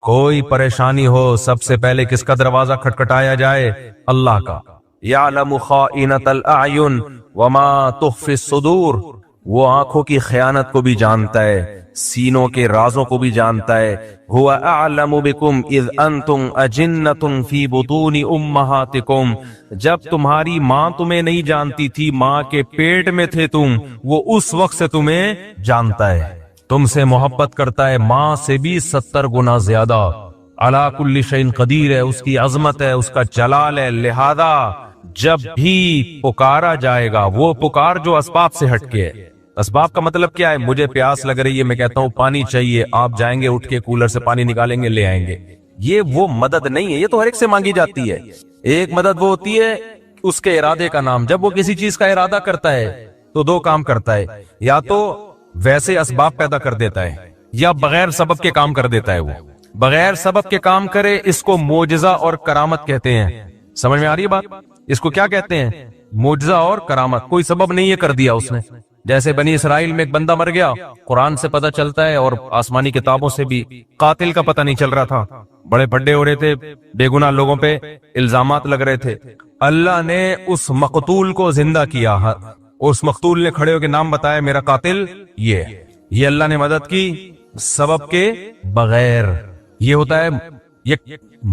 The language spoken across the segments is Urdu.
کوئی پریشانی ہو سب سے پہلے کس کا دروازہ کھٹکھٹایا جائے؟ اللہ کا۔ یعلم خائنۃ الاعین وما تخفی الصدور، وہ آنکھوں کی خیانت کو بھی جانتا ہے، سینوں کے رازوں کو بھی جانتا ہے۔ هو اعلم بکم اذ انتم اجنۃ فی بطون امہاتکم، جب تمہاری ماں تمہیں نہیں جانتی تھی، ماں کے پیٹ میں تھے تم، وہ اس وقت سے تمہیں جانتا ہے، تم سے محبت کرتا ہے، ماں سے بھی 70 گنا زیادہ۔ علی کل شیء قدیر ہے، اس کی عظمت ہے، اس کا جلال ہے، لہذا جب بھی پکارا جائے گا، وہ پکار جو اسباب سے ہٹ کے ہے۔ اسباب کا مطلب کیا ہے؟ مجھے پیاس لگ رہی ہے، میں کہتا ہوں پانی چاہیے، آپ جائیں گے اٹھ کے کولر سے پانی نکالیں گے لے آئیں گے، یہ وہ مدد نہیں ہے، یہ تو ہر ایک سے مانگی جاتی ہے۔ ایک مدد وہ ہوتی ہے اس کے ارادے کا نام، جب وہ کسی چیز کا ارادہ کرتا ہے تو دو کام کرتا ہے، یا تو ویسے اسباب پیدا کر دیتا ہے یا بغیر سبب کے کام کر دیتا ہے۔ وہ بغیر سبب کے کام کرے، اس کو معجزہ اور کرامت کہتے ہیں۔ سمجھ میں آ رہی ہے بات؟ اس کو کیا کہتے ہیں؟ معجزہ اور کرامت۔ کوئی سبب نہیں ہے، کر دیا اس نے۔ جیسے بنی اسرائیل میں ایک بندہ مر گیا، قرآن سے پتہ چلتا ہے اور آسمانی کتابوں سے بھی، قاتل کا پتہ نہیں چل رہا تھا، بڑے بڑے ہو رہے تھے، بے گناہ لوگوں پہ الزامات لگ رہے تھے، اللہ نے اس مقتول کو زندہ کیا، اس مقتول نے کھڑے ہو کے نام بتایا میرا قاتل یہ اللہ نے مدد کی سبب کے بغیر۔ یہ ہوتا ہے یہ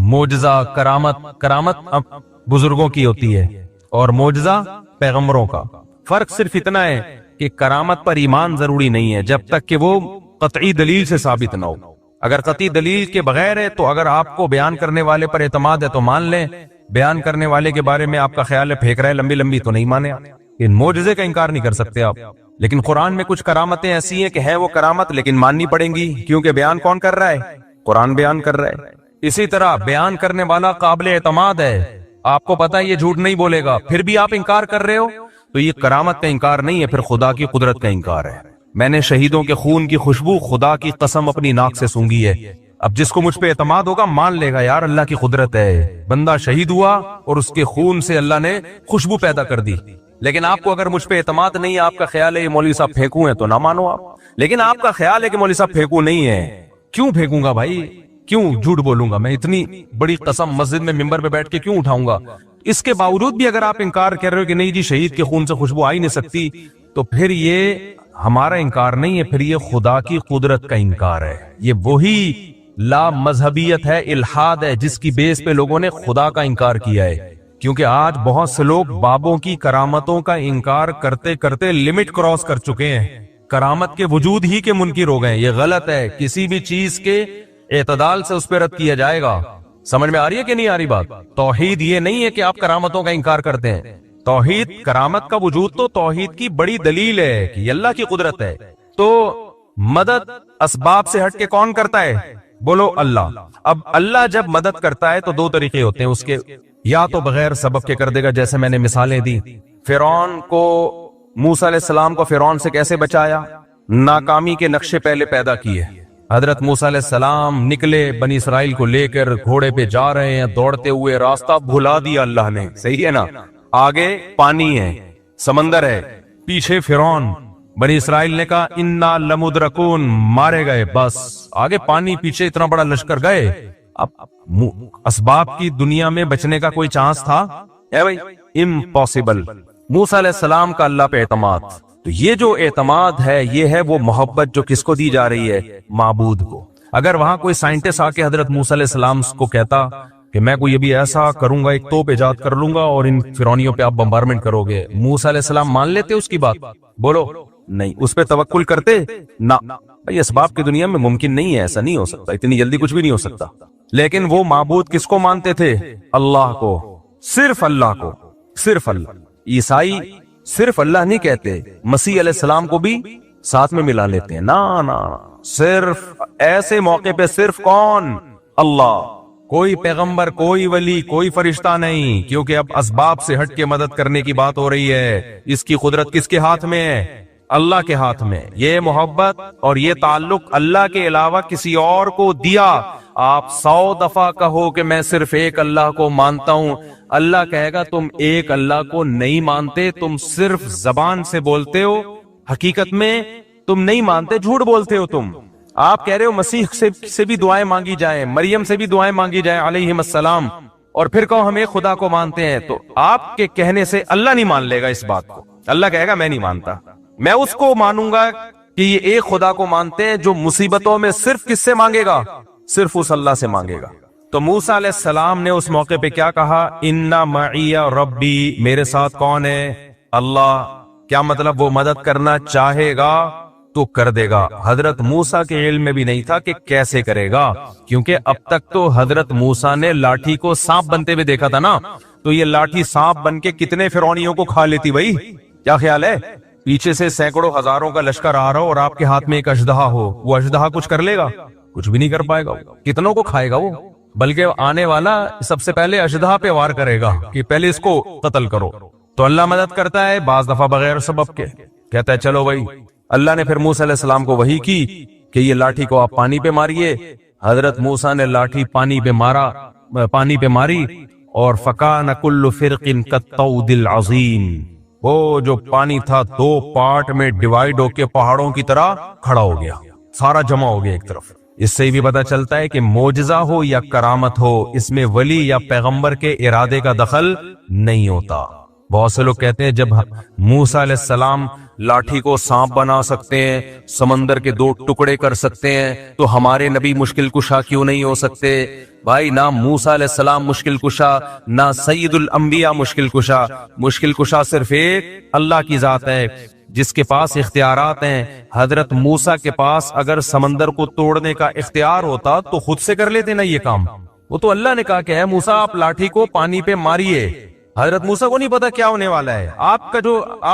معجزہ، کرامت۔ کرامت اب بزرگوں کی ہوتی ہے اور معجزہ پیغمبروں کا۔ فرق صرف اتنا ہے کہ کرامت پر ایمان ضروری نہیں ہے جب تک کہ وہ قطعی دلیل سے ثابت نہ ہو۔ اگر قطعی دلیل کے بغیر ہے تو اگر آپ کو بیان کرنے والے پر اعتماد ہے تو مان لیں، بیان کرنے والے کے بارے میں آپ کا خیال ہے پھینک رہا ہے لمبی لمبی، تو نہیں مانے۔ ان معجزے کا انکار نہیں کر سکتے آپ، لیکن قرآن میں کچھ کرامتیں ایسی ہیں کہ ہیں وہ کرامت لیکن ماننی پڑیں گی، کیونکہ بیان کون کر رہا ہے؟ قرآن بیان کر رہا ہے۔ اسی طرح بیان کرنے والا قابل اعتماد ہے، آپ کو پتا ہے یہ جھوٹ نہیں بولے گا، پھر بھی آپ انکار کر رہے ہو تو یہ کرامت کا انکار نہیں ہے، پھر خدا کی قدرت کا انکار ہے۔ میں نے شہیدوں کے خون کی خوشبو خدا کی قسم اپنی ناک سے سونگھی ہے۔ اب جس کو مجھ پہ اعتماد ہوگا مان لے گا یار اللہ کی قدرت ہے، بندہ شہید ہوا اور اس کے خون سے اللہ نے خوشبو پیدا کر دی۔ لیکن آپ کو اگر مجھ پہ اعتماد نہیں ہے، آپ کا خیال ہے یہ مولوی صاحب پھینکو ہیں، تو نہ مانو آپ۔ لیکن آپ کا خیال ہے کہ مولوی صاحب پھینکو نہیں ہے، کیوں پھینکوں گا بھائی؟ کیوں جھوٹ بولوں گا میں؟ اتنی بڑی قسم مسجد میں منبر پہ بیٹھ کے کیوں اٹھاؤں گا؟ اس کے باوجود بھی اگر آپ انکار کر رہے ہو کہ نہیں جی شہید کے خون سے خوشبو آ ہی نہیں سکتی، تو پھر یہ ہمارا انکار نہیں ہے، پھر یہ خدا کی قدرت کا انکار ہے۔ یہ وہی لا مذہبیت ہے، الحاد ہے، جس کی بیس پہ لوگوں نے خدا کا انکار کیا ہے۔ کیونکہ آج بہت سے لوگ بابوں کی کرامتوں کا انکار کرتے کرتے لمٹ کراس کر چکے ہیں، کرامت کے وجود ہی کے منکر ہو گئے۔ یہ غلط ہے، کسی بھی چیز کے اعتدال سے اس پہ رد کیا جائے گا۔ سمجھ میں آ رہی ہے کہ نہیں آ رہی بات؟ توحید یہ نہیں ہے کہ آپ کرامتوں کا انکار کرتے ہیں، توحید کرامت کا وجود تو توحید کی بڑی دلیل ہے کہ یہ اللہ کی قدرت ہے۔ تو مدد اسباب سے ہٹ کے کون کرتا ہے؟ بولو اللہ۔ اب اللہ جب مدد کرتا ہے تو دو طریقے ہوتے ہیں اس کے، یا تو بغیر سبب کے کر دے گا، جیسے میں نے مثالیں دی، فرعون کو، موسیٰ علیہ السلام کو فرعون سے کیسے بچایا؟ ناکامی کے نقشے پہلے پیدا کیے۔ حضرت موسیٰ علیہ السلام نکلے بنی اسرائیل کو لے کر، گھوڑے پہ جا رہے ہیں دوڑتے ہوئے، راستہ بھلا دیا اللہ نے، صحیح ہے نا؟ آگے پانی ہے، سمندر ہے، پیچھے فرعون، بنی اسرائیل نے کہا انا لمدرکون، مارے گئے، بس آگے پانی، پیچھے اتنا بڑا لشکر گئے۔ اب اسباب کی دنیا میں بچنے کا کوئی چانس تھا؟ اے بھائی امپاسبل۔ موسیٰ علیہ السلام کا اللہ پہ اعتماد، تو یہ جو اعتماد ہے یہ ہے وہ محبت جو کس کو دی جا رہی ہے؟ معبود کو۔ اگر وہاں کوئی سائنٹسٹ آ کے حضرت موسیٰ علیہ السلام کو کہتا کہ میں کوئی ابھی ایسا کروں گا، ایک توپ ایجاد کر لوں گا اور ان فرعونیوں پہ آپ بمبارمنٹ کرو گے، موسیٰ علیہ السلام مان لیتے اس کی بات؟ بولو نہیں۔ اس پہ توکل کرتے؟ نہ بھائی، اسباب کی دنیا میں ممکن نہیں ہے، ایسا نہیں ہو سکتا، اتنی جلدی کچھ بھی نہیں ہو سکتا۔ لیکن وہ معبود کس کو مانتے تھے؟ اللہ کو، صرف اللہ کو، صرف اللہ۔ عیسائی صرف اللہ نہیں کہتے، مسیح علیہ السلام کو بھی ساتھ میں ملا لیتے ہیں۔ نا صرف ایسے موقع پہ صرف کون؟ اللہ۔ کوئی پیغمبر، کوئی ولی، کوئی فرشتہ نہیں، کیونکہ اب اسباب سے ہٹ کے مدد کرنے کی بات ہو رہی ہے۔ اس کی قدرت کس کے ہاتھ میں ہے؟ اللہ کے ہاتھ میں۔ یہ محبت اور یہ تعلق اللہ کے علاوہ کسی اور کو دیا، آپ 100 دفعہ کہو کہ میں صرف ایک اللہ کو مانتا ہوں، اللہ کہے گا تم ایک اللہ کو نہیں مانتے، تم صرف زبان سے بولتے ہو، حقیقت میں تم نہیں مانتے، جھوٹ بولتے ہو تم۔ آپ کہہ رہے ہو مسیح سے بھی دعائیں مانگی جائیں، مریم سے بھی دعائیں مانگی جائیں علیہم السلام، اور پھر کہو ہم ایک خدا کو مانتے ہیں، تو آپ کے کہنے سے اللہ نہیں مان لے گا اس بات کو. اللہ کہے گا میں نہیں مانتا، میں اس کو مانوں گا کہ یہ ایک خدا کو مانتے ہیں جو مصیبتوں میں صرف کس سے مانگے گا؟ صرف اس اللہ سے مانگے گا. تو موسیٰ علیہ السلام نے اس موقع پہ کیا کہا؟ اِنَّ مَعِیَ رَبِّی، میرے ساتھ کون ہے؟ اللہ. کیا مطلب؟ وہ مدد کرنا چاہے گا تو کر دے گا. حضرت موسیٰ کے علم میں بھی نہیں تھا کہ کیسے کرے گا، کیونکہ اب تک تو حضرت موسیٰ نے لاٹھی کو سانپ بنتے ہوئے دیکھا تھا نا، تو یہ لاٹھی سانپ بن کے کتنے فرعونیوں کو کھا لیتی بھائی. کیا خیال ہے؟ پیچھے سے سینکڑوں ہزاروں کا لشکر آ رہا ہو اور آپ کے ہاتھ میں ایک اژدہا ہو، وہ اژدہا کچھ کر لے گا؟ کچھ بھی نہیں کر پائے گا. کتنوں کو کھائے گا وہ؟ بلکہ آنے والا سب سے پہلے اژدہا پہ وار کرے گا کہ پہلے اس کو قتل کرو. تو اللہ مدد کرتا ہے بعض دفعہ بغیر سبب کے، کہتا ہے چلو بھائی. اللہ نے پھر موسیٰ علیہ السلام کو وحی کی کہ یہ لاٹھی کو آپ پانی پہ ماریے. حضرت موسیٰ نے لاٹھی پانی پہ ماری اور فَكَانَ كُلُّ فِرْقٍ كَالطَّوْدِ الْعَظِيمِ، وہ جو پانی تھا دو پارٹ میں ڈیوائیڈ ہو کے پہاڑوں کی طرح کھڑا ہو گیا، سارا جمع ہو گیا ایک طرف. اس سے بھی پتا چلتا ہے کہ معجزہ ہو یا کرامت ہو، اس میں ولی یا پیغمبر کے ارادے کا دخل نہیں ہوتا. بہت سے لوگ کہتے ہیں جب موسیٰ علیہ السلام لاٹھی کو سانپ بنا سکتے ہیں، سمندر کے دو ٹکڑے کر سکتے ہیں، تو ہمارے نبی مشکل کشا کیوں نہیں ہو سکتے؟ بھائی نہ موسیٰ علیہ السلام مشکل کشا، نہ سید الانبیاء مشکل کشا. مشکل کشا صرف ایک اللہ کی ذات ہے جس کے پاس اختیارات ہیں. حضرت موسیٰ کے پاس اگر سمندر کو توڑنے کا اختیار ہوتا تو خود سے کر لیتے نا یہ کام. وہ تو اللہ نے کہا کہ اے موسیٰ آپ لاٹھی کو پانی پہ ماریے. حضرت موسیٰ کو نہیں پتا کیا ہونے والا ہے، آپ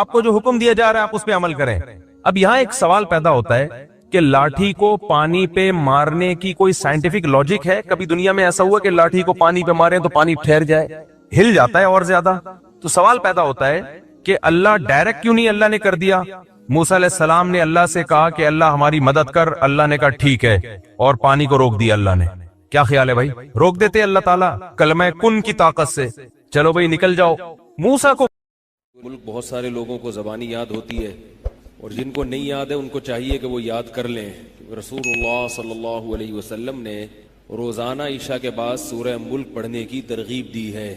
کو جو حکم دیا جا رہا ہے آپ اس پہ عمل کریں. اب یہاں ایک سوال پیدا ہوتا ہے کہ لاٹھی کو پانی پہ مارنے کی کوئی سائنٹیفک لاجک ہے؟ کبھی دنیا میں ایسا ہوا کہ لاٹھی کو پانی پہ ماریں تو پانی ٹھہر جائے؟ ہل جاتا ہے اور زیادہ. تو سوال پیدا ہوتا ہے کہ اللہ ڈائریکٹ کیوں نہیں اللہ نے کر دیا؟ موسیٰ علیہ السلام نے اللہ سے کہا کہ اللہ ہماری مدد کر، اللہ نے کہا ٹھیک ہے، اور پانی کو روک دیا اللہ نے. کیا خیال ہے بھائی؟ روک دیتے اللہ تعالیٰ کلمہ کن کی طاقت سے، چلو بھائی نکل جاؤ. موسیٰ کو ملک بہت سارے لوگوں کو زبانی یاد ہوتی ہے، اور جن کو نہیں یاد ہے ان کو چاہیے کہ وہ یاد کر لیں. رسول اللہ صلی اللہ علیہ وسلم نے روزانہ عشاء کے بعد سورہ ملک پڑھنے کی ترغیب دی ہے.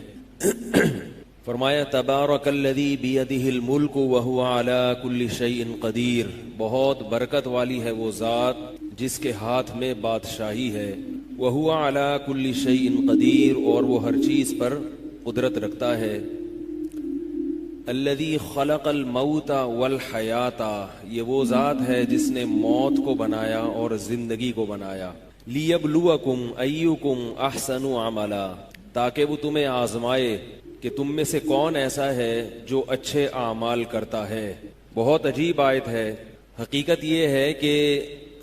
فرمایا تبارک الذی بیدہ الملک وہو علی کل شیء قدیر، بہت برکت والی ہے وہ ذات جس کے ہاتھ میں بادشاہی ہے. وہو علی کل شیء قدیر، اور وہ ہر چیز پر قدرت رکھتا ہے. الذی خلق الموت والحیات، یہ وہ ذات ہے جس نے موت کو بنایا اور زندگی کو بنایا. لیبلوکم ایکم احسن عملا، تاکہ وہ تمہیں آزمائے کہ تم میں سے کون ایسا ہے جو اچھے اعمال کرتا ہے. بہت عجیب آیت ہے. حقیقت یہ ہے کہ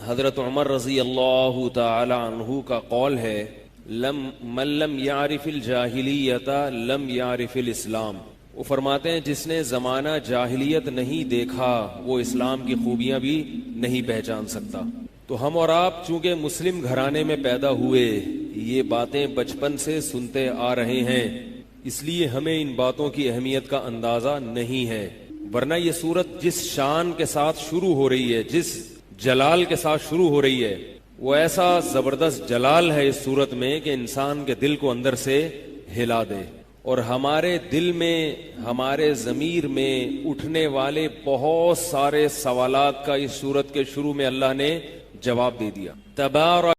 حضرت عمر رضی اللہ تعالی عنہ کا قول ہے من لم یعرف الجاہلیت لم یعرف الاسلام. وہ فرماتے ہیں جس نے زمانہ جاہلیت نہیں دیکھا وہ اسلام کی خوبیاں بھی نہیں پہچان سکتا. تو ہم اور آپ چونکہ مسلم گھرانے میں پیدا ہوئے، یہ باتیں بچپن سے سنتے آ رہے ہیں، اس لیے ہمیں ان باتوں کی اہمیت کا اندازہ نہیں ہے. ورنہ یہ سورت جس شان کے ساتھ شروع ہو رہی ہے، جس جلال کے ساتھ شروع ہو رہی ہے، وہ ایسا زبردست جلال ہے اس سورت میں کہ انسان کے دل کو اندر سے ہلا دے. اور ہمارے دل میں، ہمارے ضمیر میں اٹھنے والے بہت سارے سوالات کا اس سورت کے شروع میں اللہ نے جواب دے دیا. تبارک